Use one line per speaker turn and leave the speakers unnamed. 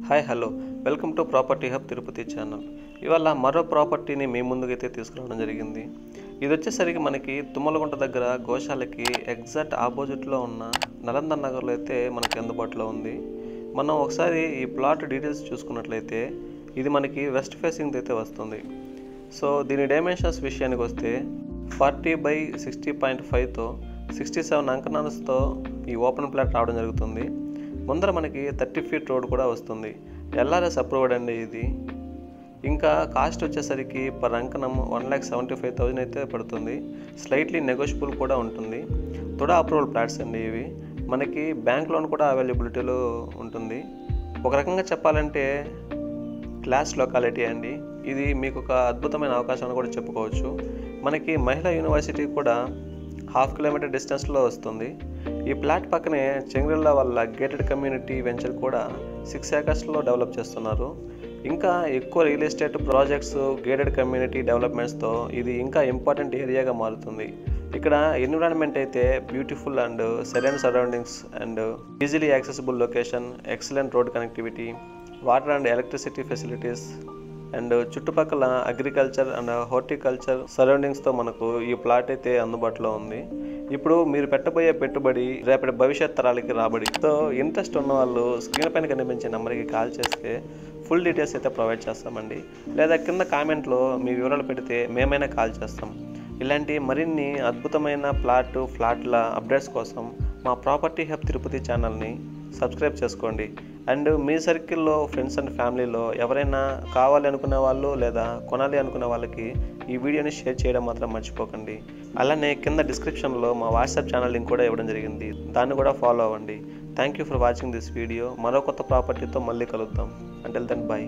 Hi hello welcome to property hub Tirupati channel. ఇవాళ మరో ప్రాపర్టీని మీ ముందుకైతే తీసుకురావడం జరిగింది. ఇది వచ్చేసరికి మనకి తుమ్మలగుంట దగ్గర గోశాలకి ఎగ్జాక్ట్ ఆపోజిట్లో ఉన్న నలంద నగర్లో అయితే మనకి అందుబాటులో ఉంది. మనం ఒకసారి ఈ ప్లాట్ డీటెయిల్స్ చూసుకున్నట్లయితే ఇది మనకి వెస్ట్ ఫేసింగ్ అయితే వస్తుంది. సో దీని డైమెన్షన్స్ విషయానికి వస్తే 40/60.5తో 67 అంకణాలతో ఈ ఓపెన్ ప్లాట్ రావడం జరుగుతుంది. ముందర మనకి 30 ఫీట్ రోడ్ కూడా వస్తుంది. ఎల్ఆర్ఎస్ అప్రూవ్డ్ అండి ఇది. ఇంకా కాస్ట్ వచ్చేసరికి పర్ అంకణం 1,75,000 అయితే పడుతుంది. స్లైట్లీ నెగోషియబుల్ కూడా ఉంటుంది. తుడా అప్రూవల్ ప్లాట్స్ అండి ఇవి. మనకి బ్యాంక్ లోన్ కూడా అవైలబిలిటీలో ఉంటుంది. ఒక రకంగా చెప్పాలంటే క్లాస్ లొకాలిటీ అండి. ఇది మీకు ఒక అద్భుతమైన అవకాశం కూడా చెప్పుకోవచ్చు. మనకి మహిళా యూనివర్సిటీ కూడా 1/2 కిలోమీటర్ డిస్టెన్స్లో వస్తుంది. ఈ ప్లాట్ పక్కనే చెంగ్రిల్లా వాళ్ళ గేటెడ్ కమ్యూనిటీ వెంచర్ కూడా 6 ఏకర్స్లో డెవలప్ చేస్తున్నారు. ఇంకా ఎక్కువ real estate projects, gated community డెవలప్మెంట్స్తో ఇది ఇంకా ఇంపార్టెంట్ ఏరియాగా మారుతుంది. ఇక్కడ ఎన్విరాన్మెంట్ అయితే beautiful and serene surroundings and easily accessible location, excellent road connectivity, water and electricity facilities and చుట్టుపక్కల అగ్రికల్చర్ అండ్ హార్టికల్చర్ సరౌండింగ్స్తో మనకు ఈ ప్లాట్ అయితే అందుబాటులో ఉంది. ఇప్పుడు మీరు పెట్టబోయే పెట్టుబడి రేపటి భవిష్యత్ తరాలకి రాబడి. సో ఇంట్రెస్ట్ ఉన్న వాళ్ళు స్క్రీన్ పైన కనిపించే నెంబర్కి కాల్ చేస్తే ఫుల్ డీటెయిల్స్ అయితే ప్రొవైడ్ చేస్తామండి. లేదా కింద కామెంట్లో మీ వివరాలు పెడితే మేమైనా కాల్ చేస్తాం. ఇలాంటి మరిన్ని అద్భుతమైన ఫ్లాట్ల అప్డేట్స్ కోసం మా ప్రాపర్టీ హబ్ తిరుపతి ఛానల్ని సబ్స్క్రైబ్ చేసుకోండి. అండ్ మీ సర్కిల్లో ఫ్రెండ్స్ అండ్ ఫ్యామిలీలో ఎవరైనా కావాలి అనుకునే వాళ్ళు లేదా కొనాలి అనుకునే వాళ్ళకి ఈ వీడియోని షేర్ చేయడం మాత్రం మర్చిపోకండి. అలానే కింద డిస్క్రిప్షన్లో మా వాట్సాప్ ఛానల్ లింక్ కూడా ఇవ్వడం జరిగింది. దాన్ని కూడా ఫాలో అవ్వండి. Thank you for watching this video. మరో కొత్త ప్రాపర్టీతో మళ్ళీ కలుద్దాం. Until then by.